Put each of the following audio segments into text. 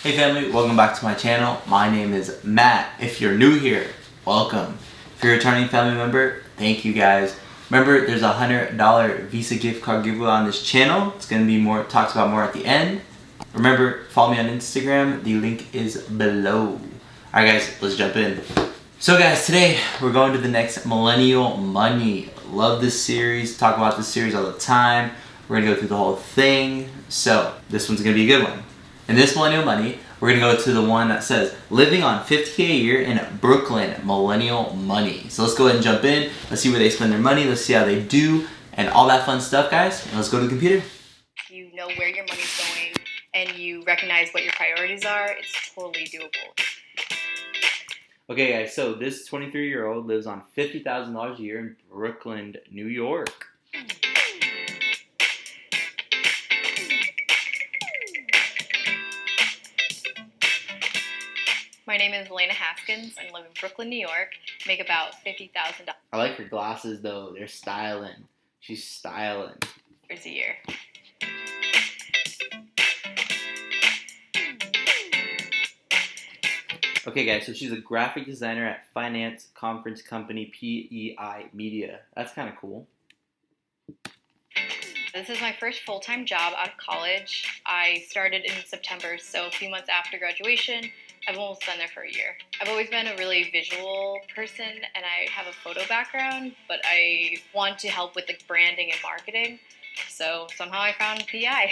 Hey family, welcome back to my channel. My name is Matt. If you're new here, welcome. If you're a returning family member, thank you guys. Remember, there's a $100 Visa gift card giveaway on this channel. It's gonna be more talked about more at the end. Remember, follow me on Instagram. The link is below. Alright guys, let's jump in. So guys, today we're going to the next Millennial Money. Love this series, talk about this series all the time. We're gonna go through the whole thing. So this one's gonna be a good one. In this Millennial Money, we're gonna go to the one that says living on $50K a year in Brooklyn, Millennial Money. So let's go ahead and jump in. Let's see where they spend their money. Let's see how they do and all that fun stuff, guys. And let's go to the computer. You know where your money's going and you recognize what your priorities are, it's totally doable. Okay guys, so this 23-year-old lives on $50,000 a year in Brooklyn, New York. My name is Elena Haskins. I live in Brooklyn, New York. Make about $50,000 I like her glasses though. They're styling. She's styling. a year. Okay guys, so she's a graphic designer at finance conference company PEI Media. That's kind of cool. This is my first full-time job out of college. I started in September, so a few months after graduation. I've almost been there for a year. I've always been a really visual person and I have a photo background, but I want to help with the branding and marketing. So somehow I found PI.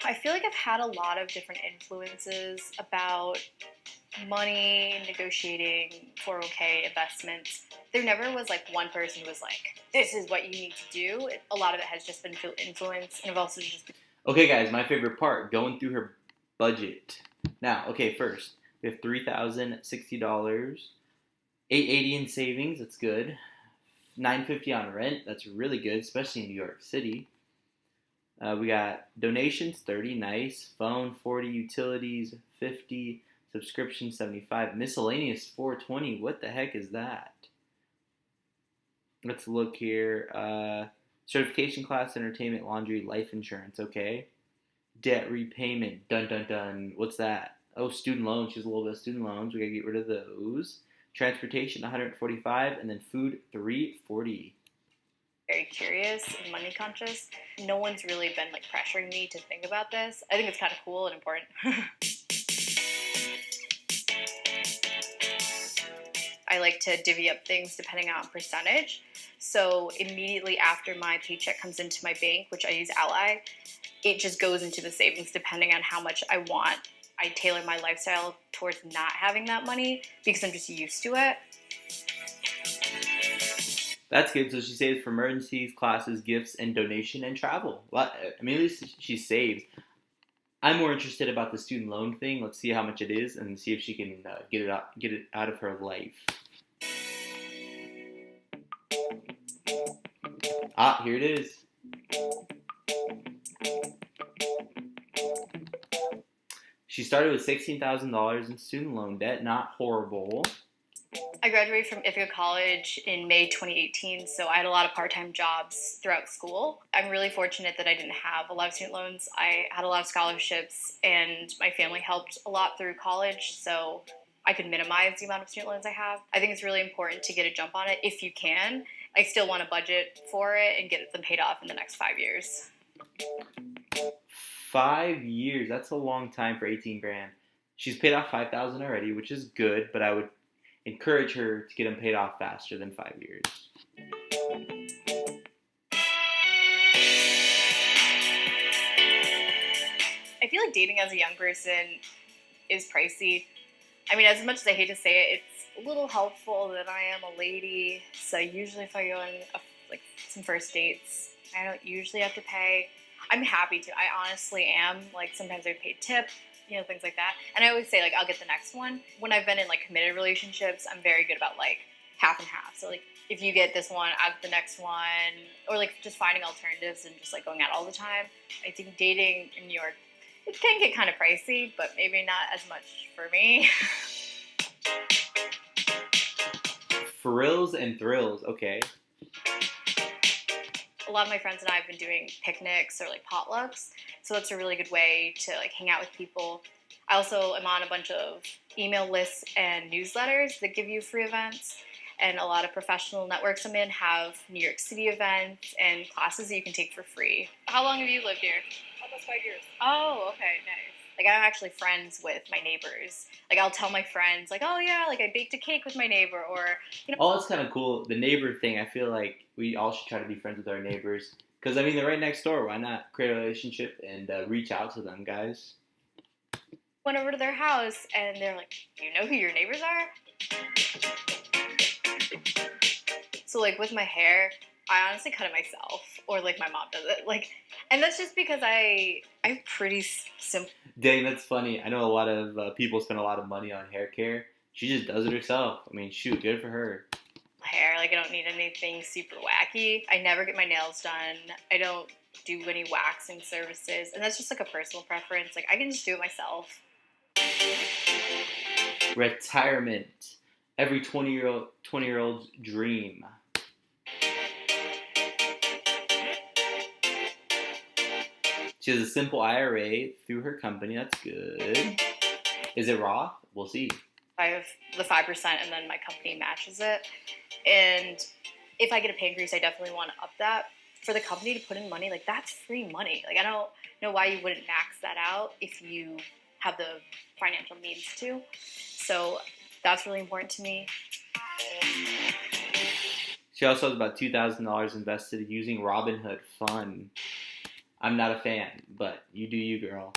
I feel like I've had a lot of different influences about money, negotiating, 401k, investments. There never was like one person who was like, this is what you need to do. A lot of it has just been through influence, and I've also just been. Okay guys, my favorite part, going through her budget. Now, okay, first, we have $3,060, $880 in savings, that's good. $950 on rent, that's really good, especially in New York City. We got donations, 30, nice. Phone, 40, utilities, 50, subscription, 75, miscellaneous, 420. What the heck is that? Let's look here. Certification class, entertainment, laundry, life insurance, okay. Debt repayment, dun dun dun. What's that? Oh, student loans. She has a little bit of student loans. We gotta get rid of those. Transportation, 145, and then food, 340. Very curious and money conscious. No one's really been like pressuring me to think about this. I think it's kind of cool and important. I like to divvy up things depending on percentage. So immediately after my paycheck comes into my bank, which I use Ally, it just goes into the savings depending on how much I want. I tailor my lifestyle towards not having that money because I'm just used to it. That's good. So she saves for emergencies, classes, gifts, and donation and travel. Well, I mean, at least she saves. I'm more interested about the student loan thing. Let's see how much it is and see if she can get it out of her life. Ah, here it is. She started with $16,000 in student loan debt. Not horrible. I graduated from Ithaca College in May 2018, so I had a lot of part-time jobs throughout school. I'm really fortunate that I didn't have a lot of student loans. I had a lot of scholarships, and my family helped a lot through college, so I could minimize the amount of student loans I have. I think it's really important to get a jump on it if you can. I still want to budget for it and get them paid off in the next 5 years. 5 years, that's a long time for 18 grand. She's paid off $5,000 already, which is good, but I would encourage her to get them paid off faster than 5 years. I feel like dating as a young person is pricey. I mean, as much as I hate to say it, it's a little helpful that I am a lady. So usually if I go on like some first dates, I don't usually have to pay. I'm happy to. I honestly am. Like sometimes I pay tip, you know, things like that. And I always say like I'll get the next one. When I've been in like committed relationships, I'm very good about like half and half. So like if you get this one, I'll get the next one, or like just finding alternatives and just like going out all the time. I think dating in New York, it can get kind of pricey, but maybe not as much for me. Frills and thrills, okay. A lot of my friends and I have been doing picnics or like potlucks, so that's a really good way to like hang out with people. I also am on a bunch of email lists and newsletters that give you free events, and a lot of professional networks I'm in have New York City events and classes that you can take for free. How long have you lived here? Almost 5 years. Oh, okay, nice. Like, I'm actually friends with my neighbors. Like, I'll tell my friends, like, oh yeah, like I baked a cake with my neighbor, or, you know. Oh, that's kind of cool. The neighbor thing, I feel like we all should try to be friends with our neighbors. Because, I mean, they're right next door. Why not create a relationship and reach out to them, guys? Went over to their house, and they're like, do you know who your neighbors are? So, like, with my hair, I honestly cut it myself, or like my mom does it. Like, and that's just because I have pretty simple. Dang, that's funny. I know a lot of people spend a lot of money on hair care. She just does it herself. I mean, shoot, good for her. Hair, like I don't need anything super wacky. I never get my nails done. I don't do any waxing services, and that's just like a personal preference. Like I can just do it myself. Retirement. Every 20-year-old's dream. She has a simple IRA through her company. That's good. Is it Roth? We'll see. I have the 5%, and then my company matches it. And if I get a pay increase, I definitely want to up that. For the company to put in money, like that's free money. Like I don't know why you wouldn't max that out if you have the financial means to. So that's really important to me. She also has about $2,000 invested using Robinhood. Fun. I'm not a fan, but you do you, girl.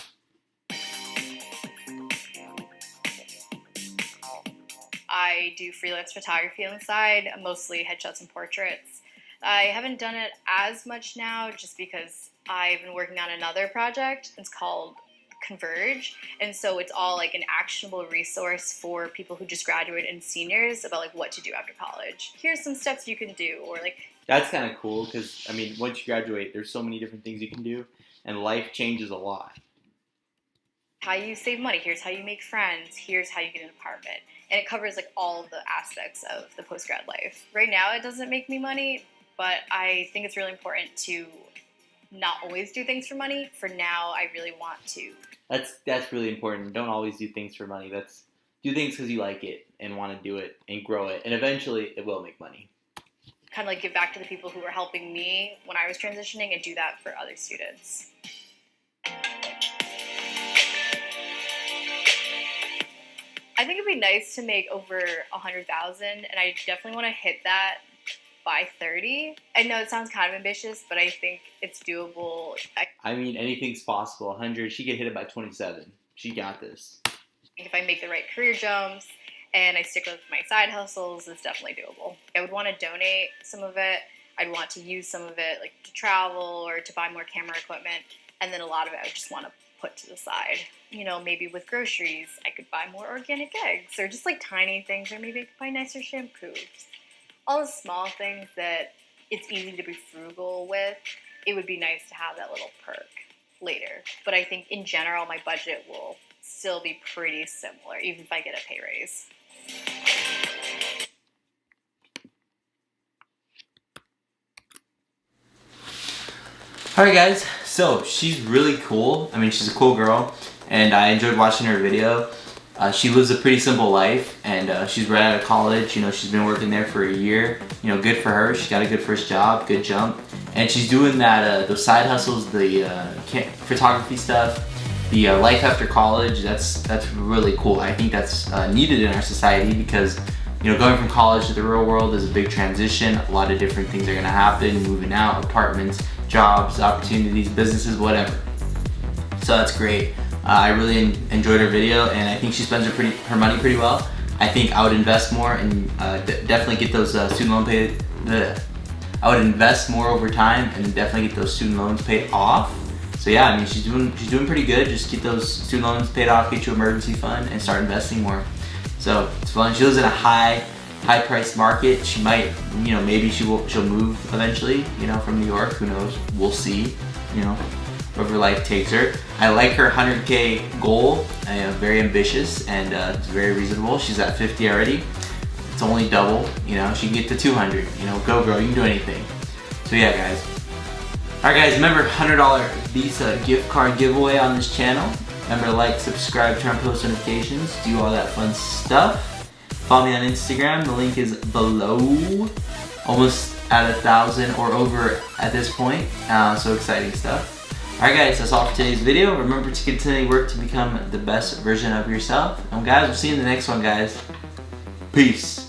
I do freelance photography on the side, mostly headshots and portraits. I haven't done it as much now just because I've been working on another project. It's called Converge, and so it's all like an actionable resource for people who just graduated and seniors about like what to do after college. Here's some steps you can do, or like. That's kind of cool because, I mean, once you graduate, there's so many different things you can do, and life changes a lot. How you save money, here's how you make friends, here's how you get an apartment. And it covers like all of the aspects of the post-grad life. Right now it doesn't make me money, but I think it's really important to not always do things for money. For now, I really want to. That's really important. Don't always do things for money. Do things because you like it and want to do it and grow it, and eventually it will make money. Kind of like give back to the people who were helping me when I was transitioning and do that for other students. I think it'd be nice to make over 100,000, and I definitely want to hit that by 30. I know it sounds kind of ambitious, but I think it's doable. I mean, anything's possible. 100, she could hit it by 27. She got this. If I make the right career jumps and I stick with my side hustles, it's definitely doable. I would want to donate some of it. I'd want to use some of it like to travel or to buy more camera equipment, and then a lot of it I would just want to put to the side. You know, maybe with groceries, I could buy more organic eggs, or just like tiny things, or maybe I could buy nicer shampoos. All the small things that it's easy to be frugal with. It would be nice to have that little perk later. But I think in general, my budget will still be pretty similar, even if I get a pay raise. Alright guys, so she's really cool. I mean, she's a cool girl, and I enjoyed watching her video. She lives a pretty simple life, and she's right out of college. You know, she's been working there for a year. You know, good for her. She got a good first job, good jump, and she's doing that those side hustles, the photography stuff, the life after college. That's really cool. I think that's needed in our society because, you know, going from college to the real world is a big transition. A lot of different things are gonna happen, moving out, apartments, jobs, opportunities, businesses, whatever. So that's great. I really enjoyed her video, and I think she spends her money pretty well. I think I would invest more and definitely get those student loan paid. I would invest more over time and definitely get those student loans paid off. So yeah, I mean, she's doing pretty good. Just get those student loans paid off, get your emergency fund, and start investing more. So it's fun. She lives in a high priced market. She might, you know, maybe she'll move eventually, you know, from New York. Who knows? We'll see. You know, wherever life takes her. I like her 100K goal. Very ambitious, and it's very reasonable. She's at 50 already. It's only double. You know, she can get to 200. You know, go girl, you can do anything. So yeah, guys, Alright guys, remember $100 Visa gift card giveaway on this channel. Remember to like, subscribe, turn on post notifications, do all that fun stuff. Follow me on Instagram, the link is below. Almost at 1,000 or over at this point, so exciting stuff. Alright guys, that's all for today's video. Remember to continue work to become the best version of yourself. And guys, we'll see you in the next one guys. Peace.